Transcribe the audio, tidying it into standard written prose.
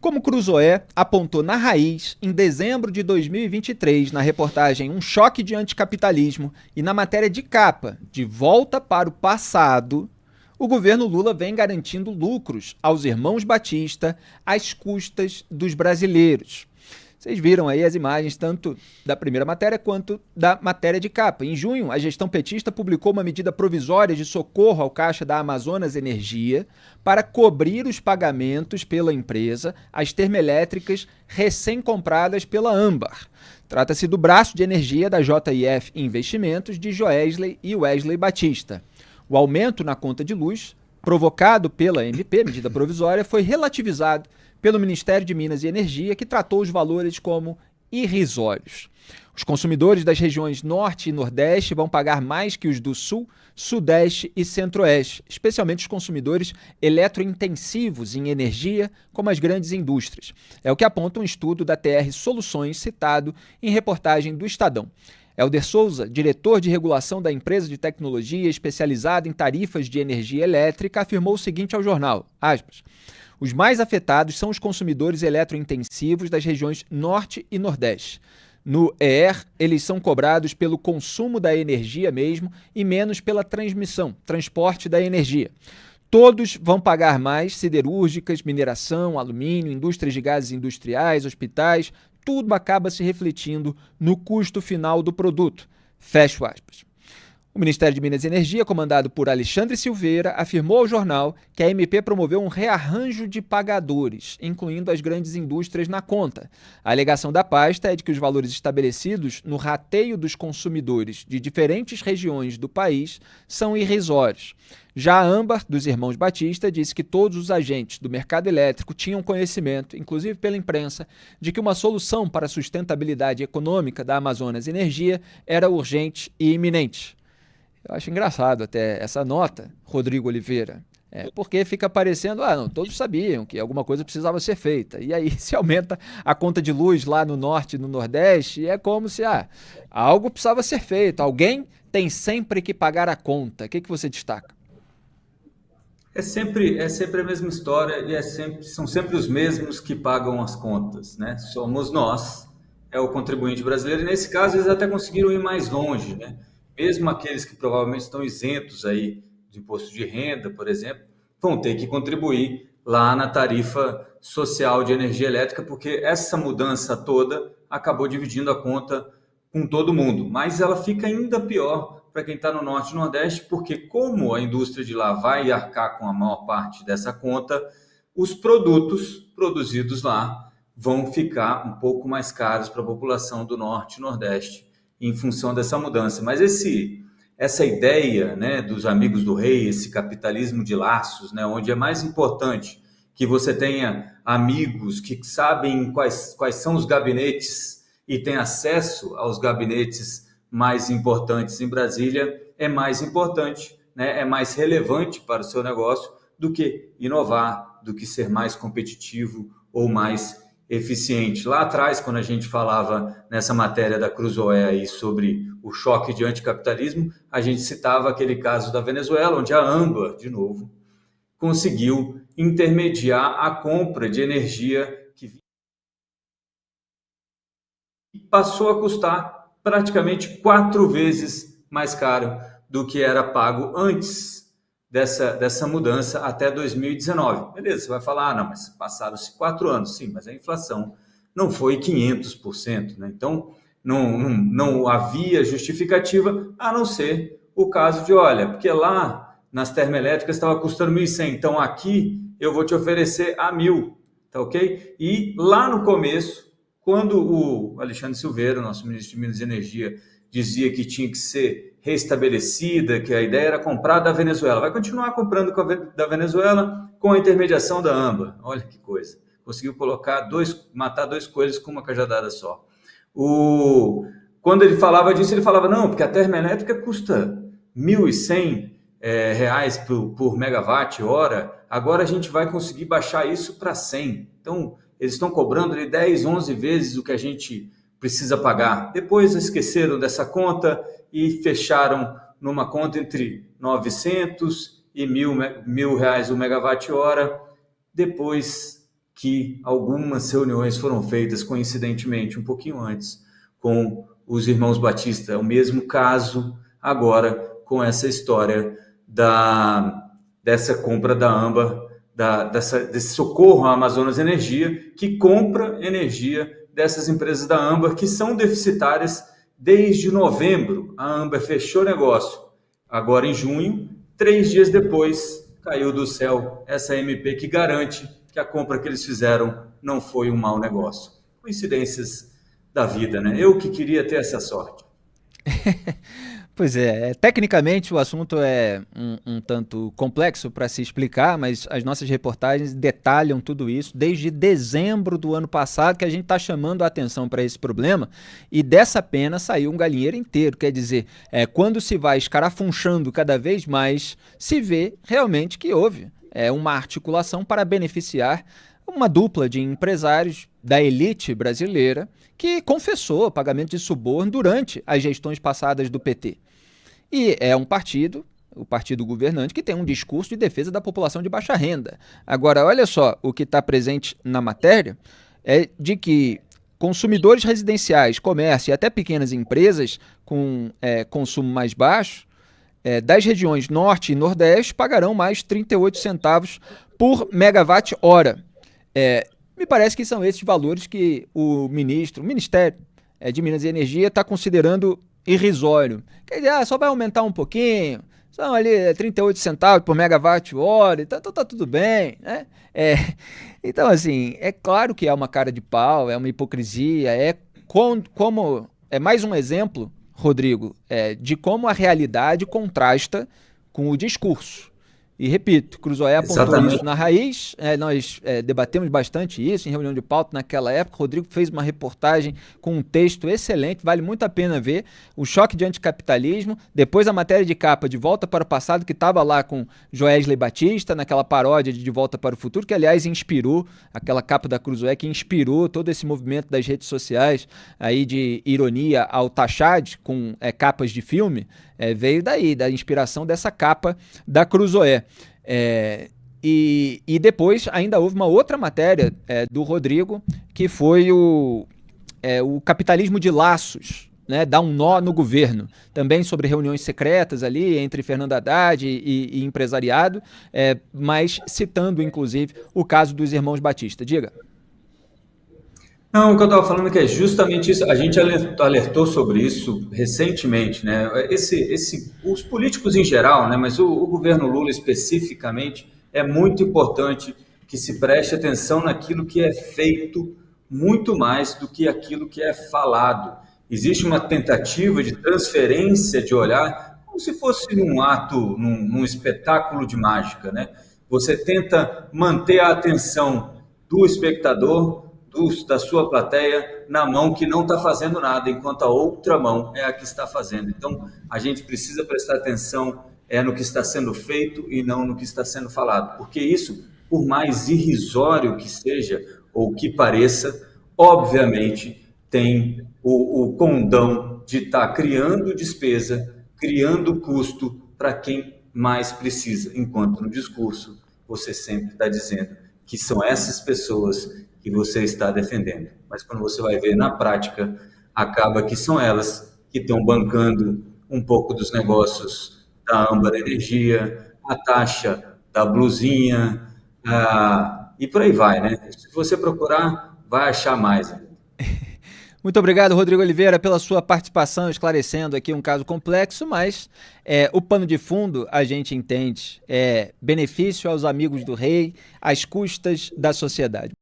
como Cruzoé apontou na Raiz em dezembro de 2023, na reportagem Um Choque de Anticapitalismo e na matéria de capa, De Volta para o Passado, o governo Lula vem garantindo lucros aos irmãos Batista às custas dos brasileiros. Vocês viram aí as imagens tanto da primeira matéria quanto da matéria de capa. Em junho, a gestão petista publicou uma medida provisória de socorro ao caixa da Amazonas Energia para cobrir os pagamentos pela empresa às termoelétricas recém-compradas pela Âmbar. Trata-se do braço de energia da JIF Investimentos de Joesley e Wesley Batista. O aumento na conta de luz, provocado pela MP, medida provisória, foi relativizado pelo Ministério de Minas e Energia, que tratou os valores como irrisórios. Os consumidores das regiões Norte e Nordeste vão pagar mais que os do Sul, Sudeste e Centro-Oeste, especialmente os consumidores eletrointensivos em energia, como as grandes indústrias. É o que aponta um estudo da TR Soluções, citado em reportagem do Estadão. Helder Souza, diretor de regulação da empresa de tecnologia especializada em tarifas de energia elétrica, afirmou o seguinte ao jornal, aspas, os mais afetados são os consumidores eletrointensivos das regiões Norte e Nordeste. No ER, eles são cobrados pelo consumo da energia mesmo e menos pela transmissão, transporte da energia. Todos vão pagar mais siderúrgicas, mineração, alumínio, indústrias de gases industriais, hospitais, tudo acaba se refletindo no custo final do produto. Fecho aspas. O Ministério de Minas e Energia, comandado por Alexandre Silveira, afirmou ao jornal que a MP promoveu um rearranjo de pagadores, incluindo as grandes indústrias na conta. A alegação da pasta é de que os valores estabelecidos no rateio dos consumidores de diferentes regiões do país são irrisórios. Já a Âmbar, dos irmãos Batista, disse que todos os agentes do mercado elétrico tinham conhecimento, inclusive pela imprensa, de que uma solução para a sustentabilidade econômica da Amazonas Energia era urgente e iminente. Eu acho engraçado até essa nota, Rodrigo Oliveira, porque fica parecendo, não, todos sabiam que alguma coisa precisava ser feita. E aí se aumenta a conta de luz lá no Norte e no Nordeste, e é como se algo precisava ser feito. Alguém tem sempre que pagar a conta. O que você destaca? É sempre a mesma história e são sempre os mesmos que pagam as contas, né? Somos nós, é o contribuinte brasileiro. E nesse caso, eles até conseguiram ir mais longe, né? Mesmo aqueles que provavelmente estão isentos aí de imposto de renda, por exemplo, vão ter que contribuir lá na tarifa social de energia elétrica, porque essa mudança toda acabou dividindo a conta com todo mundo. Mas ela fica ainda pior para quem está no Norte e Nordeste, porque como a indústria de lá vai arcar com a maior parte dessa conta, os produtos produzidos lá vão ficar um pouco mais caros para a população do Norte e Nordeste, em função dessa mudança. Mas essa ideia, né, dos amigos do rei, esse capitalismo de laços, né, onde é mais importante que você tenha amigos que sabem quais são os gabinetes e tem acesso aos gabinetes mais importantes em Brasília, é mais importante, né, é mais relevante para o seu negócio do que inovar, do que ser mais competitivo ou mais eficiente. Lá atrás, quando a gente falava nessa matéria da Cruzoé aí sobre o choque de anticapitalismo, a gente citava aquele caso da Venezuela, onde a Âmbar, de novo, conseguiu intermediar a compra de energia que passou a custar praticamente 4 vezes mais caro do que era pago antes dessa mudança até 2019. Beleza, você vai falar, não, mas passaram-se 4 anos. Sim, mas a inflação não foi 500%, né? Então, não havia justificativa, a não ser o caso de, olha, porque lá nas termoelétricas estava custando 1.100, então aqui eu vou te oferecer a 1.000, tá ok? E lá no começo, quando o Alexandre Silveira, nosso ministro de Minas e Energia, dizia que tinha que ser restabelecida, que a ideia era comprar da Venezuela. Vai continuar comprando da Venezuela com a intermediação da Âmbar. Olha que coisa. Conseguiu matar 2 coelhos com uma cajadada só. Quando ele falava disso, ele falava, não, porque a termoelétrica custa R$ 1.100 por megawatt-hora, agora a gente vai conseguir baixar isso para 100. Então, eles estão cobrando ali 10, 11 vezes o que a gente precisa pagar. Depois esqueceram dessa conta e fecharam numa conta entre 900 e R$ 1.000 o megawatt-hora. Depois que algumas reuniões foram feitas coincidentemente um pouquinho antes com os irmãos Batista. É o mesmo caso agora com essa história dessa compra da AMBA, desse socorro à Amazonas Energia, que compra energia dessas empresas da AMBA que são deficitárias desde novembro. A AMBA fechou negócio agora em junho, 3 dias depois caiu do céu essa MP que garante que a compra que eles fizeram não foi um mau negócio. Coincidências da vida, né? Eu que queria ter essa sorte. Pois é, tecnicamente o assunto é um tanto complexo para se explicar, mas as nossas reportagens detalham tudo isso desde dezembro do ano passado, que a gente está chamando a atenção para esse problema, e dessa pena saiu um galinheiro inteiro. Quer dizer, quando se vai escarafunchando cada vez mais, se vê realmente que houve uma articulação para beneficiar uma dupla de empresários da elite brasileira que confessou pagamento de suborno durante as gestões passadas do PT. E é um partido, o partido governante, que tem um discurso de defesa da população de baixa renda. Agora, olha só, o que está presente na matéria é de que consumidores residenciais, comércio e até pequenas empresas com consumo mais baixo, das regiões Norte e Nordeste, pagarão mais 38 centavos por megawatt-hora. Me parece que são esses valores que o Ministério de Minas e Energia está considerando irrisório. Quer dizer, só vai aumentar um pouquinho, são ali 38 centavos por megawatt-hora, então tá tudo bem, né? Então, assim, é claro que é uma cara de pau, é uma hipocrisia, como mais um exemplo, Rodrigo, de como a realidade contrasta com o discurso. E repito, Cruzoé apontou isso na raiz, nós debatemos bastante isso em reunião de pauta naquela época. Rodrigo fez uma reportagem com um texto excelente, vale muito a pena ver, o choque de anticapitalismo, depois a matéria de capa De Volta para o Passado, que estava lá com Joesley Batista, naquela paródia de Volta para o Futuro, que aliás inspirou, aquela capa da Cruzoé que inspirou todo esse movimento das redes sociais aí de ironia ao Tachad, com capas de filme, veio daí, da inspiração dessa capa da Cruzoé. E depois ainda houve uma outra matéria do Rodrigo, que foi o capitalismo de laços, né, dá um nó no governo, também sobre reuniões secretas ali entre Fernando Haddad e empresariado, mas citando inclusive o caso dos irmãos Batista. Diga. Não, o que eu estava falando é que é justamente isso. A gente alertou sobre isso recentemente, né? Os políticos em geral, né? Mas o governo Lula especificamente, é muito importante que se preste atenção naquilo que é feito muito mais do que aquilo que é falado. Existe uma tentativa de transferência de olhar como se fosse num ato, num espetáculo de mágica, né? Você tenta manter a atenção do espectador, da sua plateia, na mão que não está fazendo nada, enquanto a outra mão é a que está fazendo. Então, a gente precisa prestar atenção no que está sendo feito e não no que está sendo falado, porque isso, por mais irrisório que seja ou que pareça, obviamente tem o condão de estar criando despesa, criando custo para quem mais precisa, enquanto no discurso você sempre está dizendo que são essas pessoas que você está defendendo. Mas quando você vai ver na prática, acaba que são elas que estão bancando um pouco dos negócios da Âmbar Energia, a taxa da blusinha, e por aí vai, né? Se você procurar, vai achar mais. Muito obrigado, Rodrigo Oliveira, pela sua participação, esclarecendo aqui um caso complexo, mas o pano de fundo, a gente entende, benefício aos amigos do rei, às custas da sociedade.